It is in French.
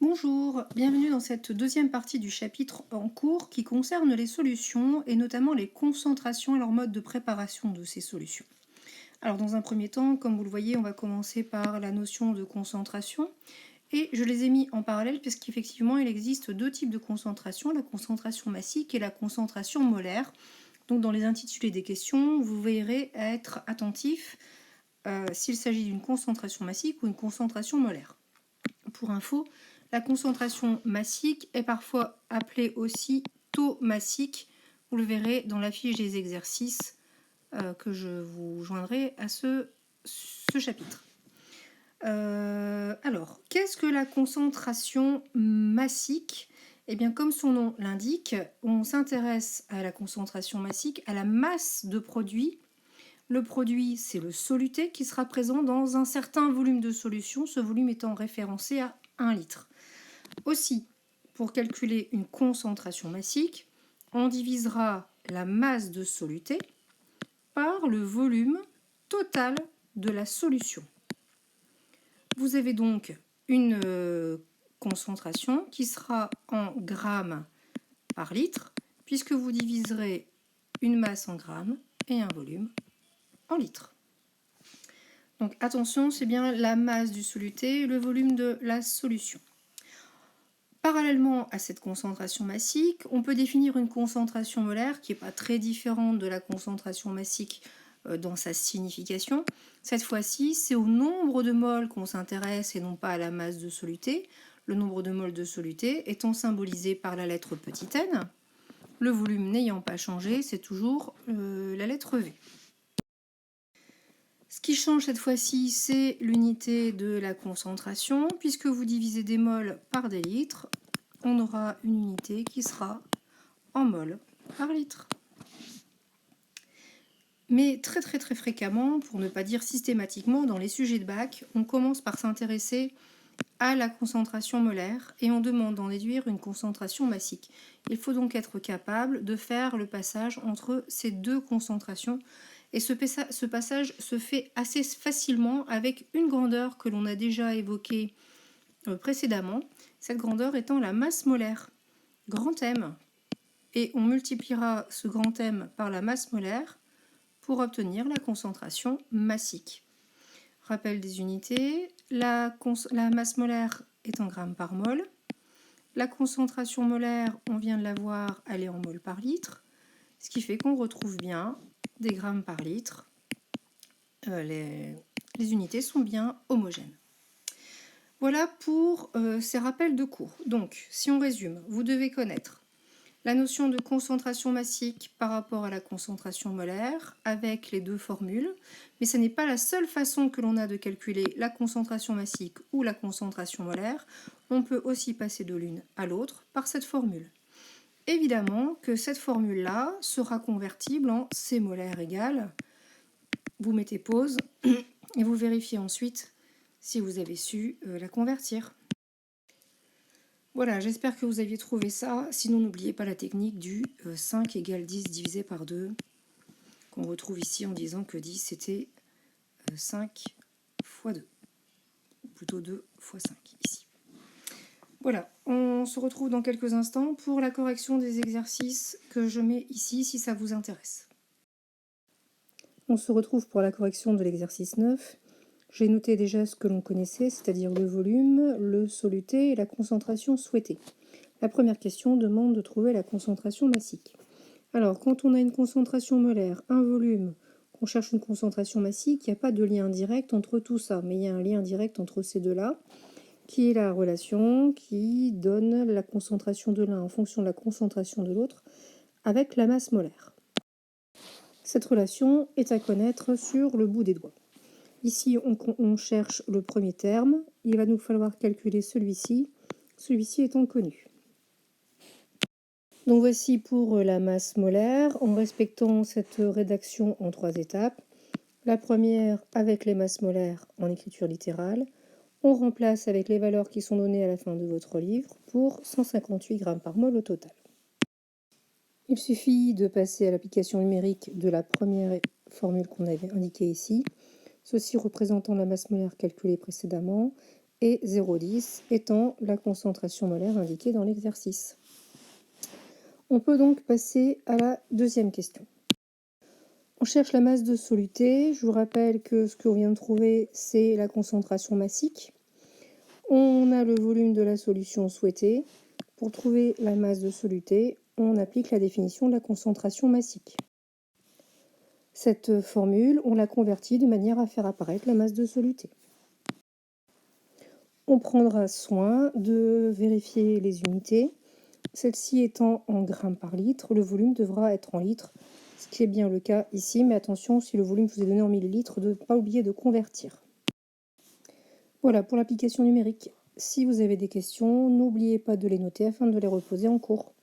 Bonjour, bienvenue dans cette deuxième partie du chapitre en cours qui concerne les solutions et notamment les concentrations et leur mode de préparation de ces solutions. Alors dans un premier temps, comme vous le voyez, on va commencer par la notion de concentration et je les ai mis en parallèle puisqu'effectivement il existe deux types de concentration, la concentration massique et la concentration molaire. Donc dans les intitulés des questions, vous verrez être attentif s'il s'agit d'une concentration massique ou une concentration molaire. Pour info, la concentration massique est parfois appelée aussi taux massique. Vous le verrez dans la fiche des exercices que je vous joindrai à ce chapitre. Alors, qu'est-ce que la concentration massique? Eh bien, comme son nom l'indique, on s'intéresse à la concentration massique, à la masse de produit. Le produit, c'est le soluté qui sera présent dans un certain volume de solution, ce volume étant référencé à 1 litre. Aussi, pour calculer une concentration massique, on divisera la masse de soluté par le volume total de la solution. Vous avez donc une concentration qui sera en grammes par litre, puisque vous diviserez une masse en grammes et un volume en litres. Donc attention, c'est bien la masse du soluté, le volume de la solution. Parallèlement à cette concentration massique, on peut définir une concentration molaire qui n'est pas très différente de la concentration massique dans sa signification. Cette fois-ci, c'est au nombre de moles qu'on s'intéresse et non pas à la masse de soluté. Le nombre de moles de soluté étant symbolisé par la lettre petit n. Le volume n'ayant pas changé, c'est toujours la lettre V. Ce qui change cette fois-ci, c'est l'unité de la concentration. Puisque vous divisez des moles par des litres, on aura une unité qui sera en mol par litre. Mais très fréquemment, pour ne pas dire systématiquement, dans les sujets de bac, on commence par s'intéresser à la concentration molaire et on demande d'en déduire une concentration massique. Il faut donc être capable de faire le passage entre ces deux concentrations. Et ce passage se fait assez facilement avec une grandeur que l'on a déjà évoquée précédemment, cette grandeur étant la masse molaire, grand M. Et on multipliera ce grand M par la masse molaire pour obtenir la concentration massique. Rappel des unités, la masse molaire est en grammes par mol. La concentration molaire, on vient de la voir, elle est en mol par litre, ce qui fait qu'on retrouve bien des grammes par litre. Les unités sont bien homogènes. Voilà pour ces rappels de cours. Donc, si on résume, vous devez connaître la notion de concentration massique par rapport à la concentration molaire avec les deux formules, mais ce n'est pas la seule façon que l'on a de calculer la concentration massique ou la concentration molaire. On peut aussi passer de l'une à l'autre par cette formule. Évidemment que cette formule-là sera convertible en C molaire égale. Vous mettez pause et vous vérifiez ensuite si vous avez su la convertir. Voilà, j'espère que vous aviez trouvé ça. Sinon, n'oubliez pas la technique du 5 égale 10 divisé par 2, qu'on retrouve ici en disant que 10, c'était 5 fois 2, ou plutôt 2 fois 5 ici. Voilà, on se retrouve dans quelques instants pour la correction des exercices que je mets ici, si ça vous intéresse. On se retrouve pour la correction de l'exercice 9. J'ai noté déjà ce que l'on connaissait, c'est-à-dire le volume, le soluté et la concentration souhaitée. La première question demande de trouver la concentration massique. Alors, quand on a une concentration molaire, un volume, qu'on cherche une concentration massique, il n'y a pas de lien direct entre tout ça, mais il y a un lien direct entre ces deux-là, qui est la relation qui donne la concentration de l'un en fonction de la concentration de l'autre avec la masse molaire. Cette relation est à connaître sur le bout des doigts. Ici, on cherche le premier terme. Il va nous falloir calculer celui-ci étant connu. Donc voici pour la masse molaire, en respectant cette rédaction en 3 étapes. La première avec les masses molaires en écriture littérale. On remplace avec les valeurs qui sont données à la fin de votre livre pour 158 grammes par mol au total. Il suffit de passer à l'application numérique de la première formule qu'on avait indiquée ici, ceci représentant la masse molaire calculée précédemment, et 0,10 étant la concentration molaire indiquée dans l'exercice. On peut donc passer à la deuxième question. On cherche la masse de soluté. Je vous rappelle que ce qu'on vient de trouver, c'est la concentration massique. On a le volume de la solution souhaitée. Pour trouver la masse de soluté, on applique la définition de la concentration massique. Cette formule, on la convertit de manière à faire apparaître la masse de soluté. On prendra soin de vérifier les unités. Celle-ci étant en grammes par litre, le volume devra être en litres, ce qui est bien le cas ici, mais attention, si le volume vous est donné en millilitres, de ne pas oublier de convertir. Voilà pour l'application numérique. Si vous avez des questions, n'oubliez pas de les noter afin de les reposer en cours.